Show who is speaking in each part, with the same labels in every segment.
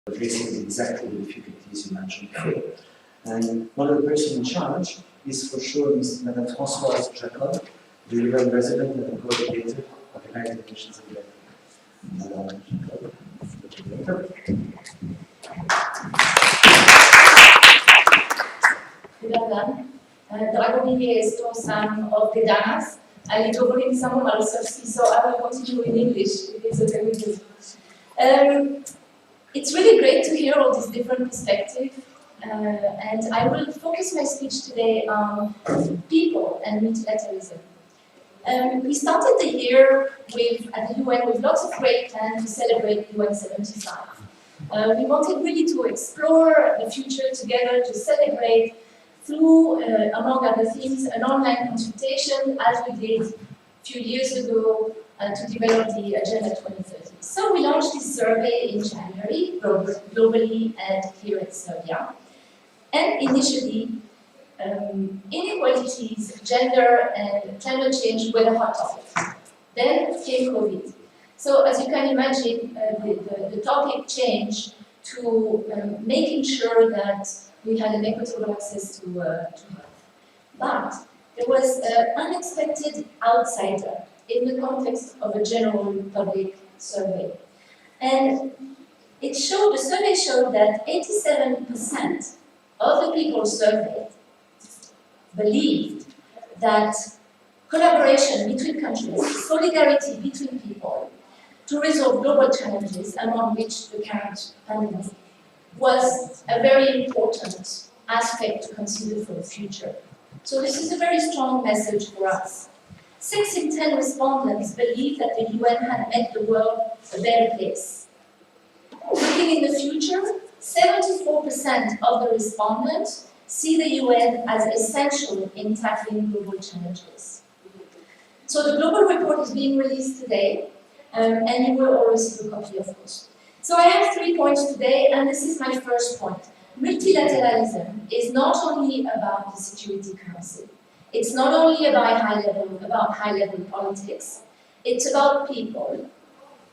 Speaker 1: addressing exactly the difficulties you mentioned before. And one of the persons in charge is for sure Madame Francoise Jacob, the UN resident and the coordinator of the United Nations in Belgrade. Madame Jacob,
Speaker 2: Dobar dan. Drago mi je što sam ovdje danas, ali govorim samo malo srpski, so I will continue in English, if it's okay with you. It's really great to hear all these different perspectives, and I will focus my speech today on people and multilateralism. We started the year at the UN with lots of great plans to celebrate UN75. We wanted really to explore the future together, to celebrate through, among other things, an online consultation, as we did a few years ago to develop the Agenda 2030. So we launched this survey in January, globally and here in Serbia. And initially, inequalities, gender and climate change were the hot topics. Then came COVID. So as you can imagine, the topic changed to making sure that we had an equitable access to health. But there was an unexpected outsider in the context of a general public survey. And the survey showed that 87% of the people surveyed believed that collaboration between countries, solidarity between people, to resolve global challenges, among which the current pandemic, was a very important aspect to consider for the future. So this is a very strong message for us. 6 in 10 respondents believe that the UN had made the world a better place. Looking in the future, 74% of the respondents see the UN as essential in tackling global challenges. So the global report is being released today, and you will all receive a copy, of course. So I have 3 points today, and this is my first point. Multilateralism is not only about the Security Council. It's not only about high-level politics. It's about people.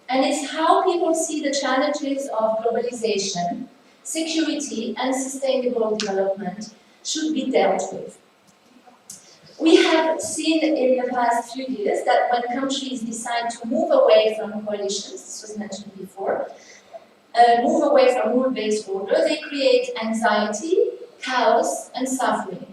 Speaker 2: And it's how people see the challenges of globalization, security, and sustainable development should be dealt with. We have seen in the past few years that when countries decide to move away from coalitions, this was mentioned before, move away from rule-based order, they create anxiety, chaos, and suffering.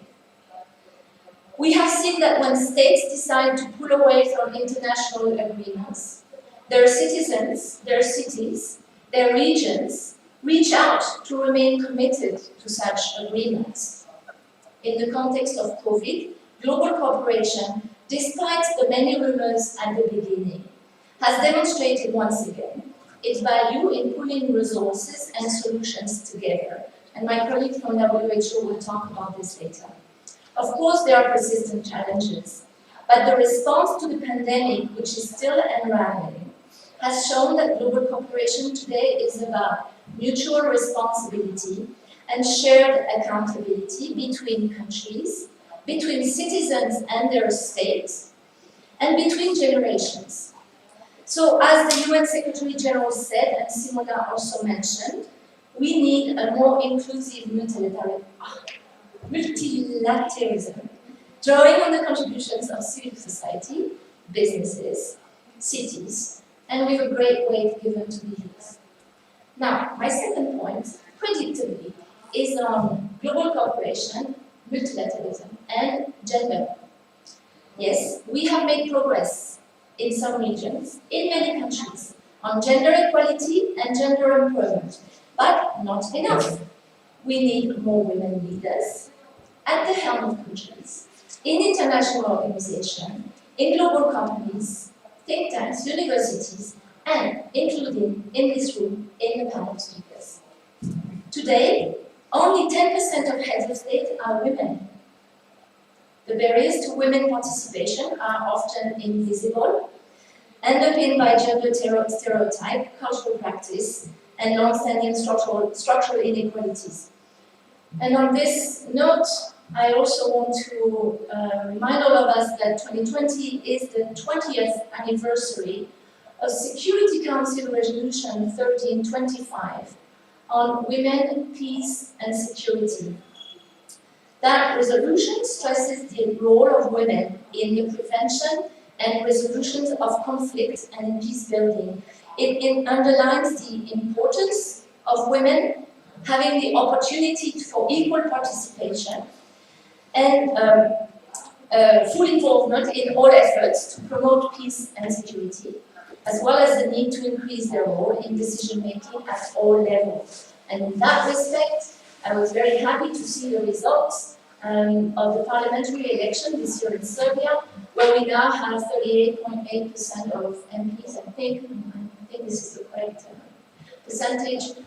Speaker 2: We have seen that when states decide to pull away from international agreements, their citizens, their cities, their regions reach out to remain committed to such agreements. In the context of COVID, global cooperation, despite the many rumors at the beginning, has demonstrated once again its value in pulling resources and solutions together. And my colleague from WHO will talk about this later. Of course, there are persistent challenges, but the response to the pandemic, which is still unraveling, has shown that global cooperation today is about mutual responsibility and shared accountability between countries, between citizens and their states, and between generations. So, as the UN Secretary General said, and Simona also mentioned, we need a more inclusive multilateralism, drawing on the contributions of civil society, businesses, cities, and with a great weight given to the youth. Now, my second point, predictably, is on global cooperation, multilateralism, and gender. Yes, we have made progress in some regions, in many countries, on gender equality and gender empowerment, but not enough. We need more women leaders at the helm of countries, in international organizations, in global companies, think tanks, universities, and including in this room, in the panel speakers. Today, only 10% of heads of state are women. The barriers to women participation are often invisible, underpinned by gender stereotype, cultural practice, and long-standing structural inequalities. And on this note, I also want to remind all of us that 2020 is the 20th anniversary of Security Council Resolution 1325 on women, peace and security. That resolution stresses the role of women in the prevention and resolution of conflict and in peace building. It underlines the importance of women having the opportunity for equal participation and full involvement in all efforts to promote peace and security, as well as the need to increase their role in decision-making at all levels. And in that respect, I was very happy to see the results of the parliamentary election this year in Serbia, where we now have 38.8% of MPs, I think this is the correct percentage,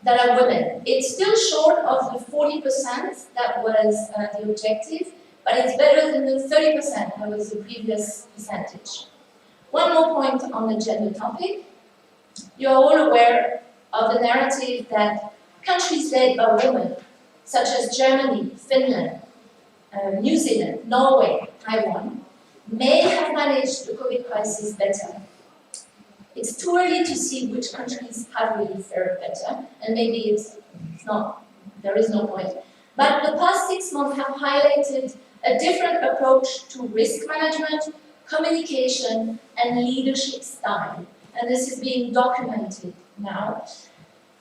Speaker 2: that are women. It's still short of the 40% that was the objective, but it's better than the 30% that was the previous percentage. One more point on the gender topic. You're all aware of the narrative that countries led by women, such as Germany, Finland, New Zealand, Norway, Taiwan, may have managed the COVID crisis better. It's too early to see which countries have really fared better, and maybe it's not, there is no point. But the past 6 months have highlighted a different approach to risk management, communication, and leadership style. And this is being documented now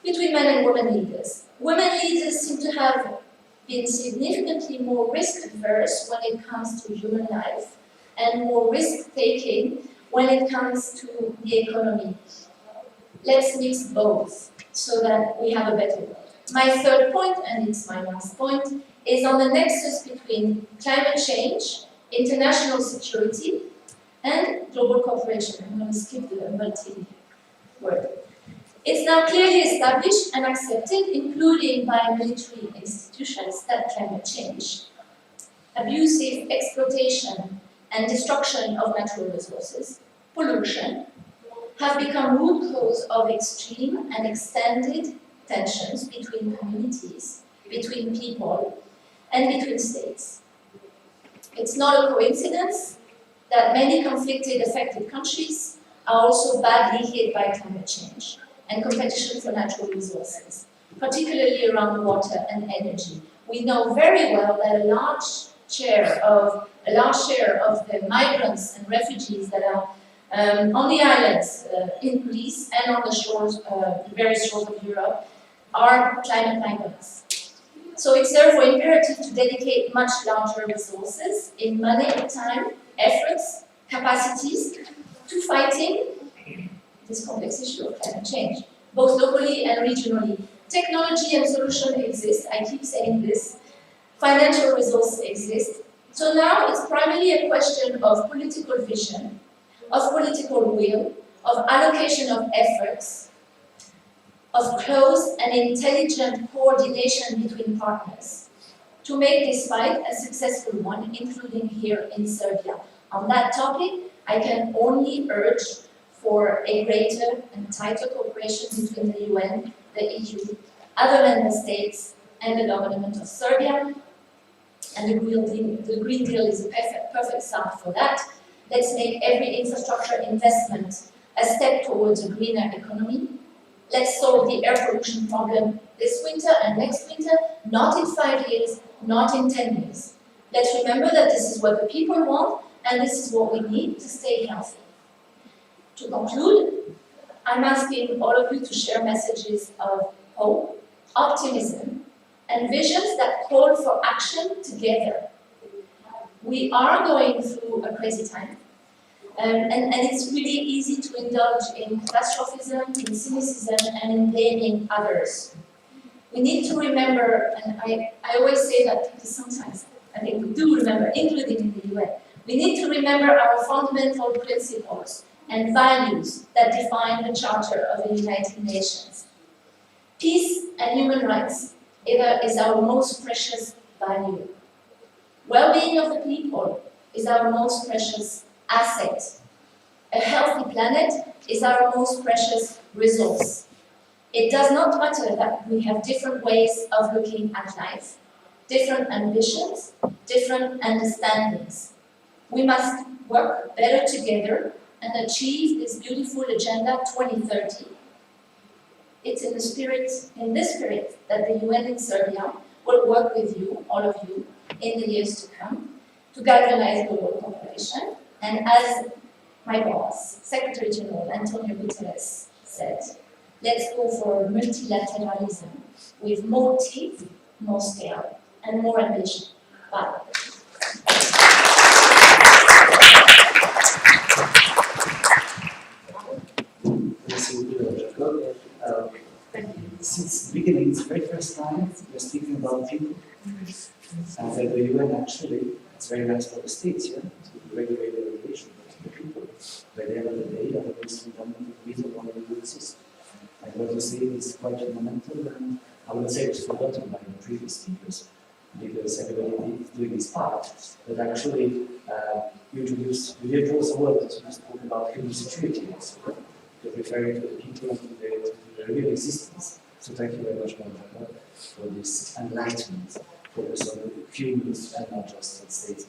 Speaker 2: between men and women leaders. Women leaders seem to have been significantly more risk-averse when it comes to human life and more risk-taking when it comes to the economy. Let's mix both so that we have a better world. My third point, and it's my last point, is on the nexus between climate change, international security, and global cooperation. I'm going to skip the multi-word. It's now clearly established and accepted, including by military institutions, that climate change, abusive exploitation and destruction of natural resources, pollution, have become root cause of extreme and extended tensions between communities, between people, and between states. It's not a coincidence that many conflicted affected countries are also badly hit by climate change and competition for natural resources, particularly around water and energy. We know very well that a large share of the migrants and refugees that are on the islands in Greece and on the shores, the various shores of Europe, are climate migrants. So it's therefore imperative to dedicate much larger resources in money, time, efforts, capacities to fighting this complex issue of climate change, both locally and regionally. Technology and solution exist, I keep saying this. Financial resources exist. So now it's primarily a question of political vision, of political will, of allocation of efforts, of close and intelligent coordination between partners to make this fight a successful one, including here in Serbia. On that topic, I can only urge for a greater and tighter cooperation between the UN, the EU, other member states, and the government of Serbia. And the Green Deal is a perfect start for that. Let's make every infrastructure investment a step towards a greener economy. Let's solve the air pollution problem this winter and next winter, not in 5 years, not in 10 years. Let's remember that this is what the people want, and this is what we need to stay healthy. To conclude, I'm asking all of you to share messages of hope, optimism, and visions that call for action together. We are going through a crazy time, and it's really easy to indulge in catastrophism, in cynicism, and in blaming others. We need to remember, and I always say that because sometimes I think we do remember, including in the UN, we need to remember our fundamental principles and values that define the Charter of the United Nations. Peace and human rights is our most precious value. Well-being of the people is our most precious asset. A healthy planet is our most precious resource. It does not matter that we have different ways of looking at life, different ambitions, different understandings. We must work better together and achieve this beautiful Agenda 2030. it's in this spirit that the UN in Serbia will work with you, all of you, in the years to come, to galvanize global cooperation. And as my boss, Secretary General Antonio Guterres said, let's go for multilateralism with more teeth, more scale, and more ambition. Bye.
Speaker 1: Since the beginning, it's the very first time we're speaking about people. And that the UN actually, it's very nice for the states, yeah, to regulate the relations with the people. By the end of the day, that is the fundamental reason why we exist. And what you say is quite fundamental, and I would say it's forgotten by the previous speakers, because everybody is doing his part. But actually, you did also work to talk about human security also, right? You're referring to the people, to the real existence. So thank you very much, Madam, for this enlightenment focus on humans and not just on states.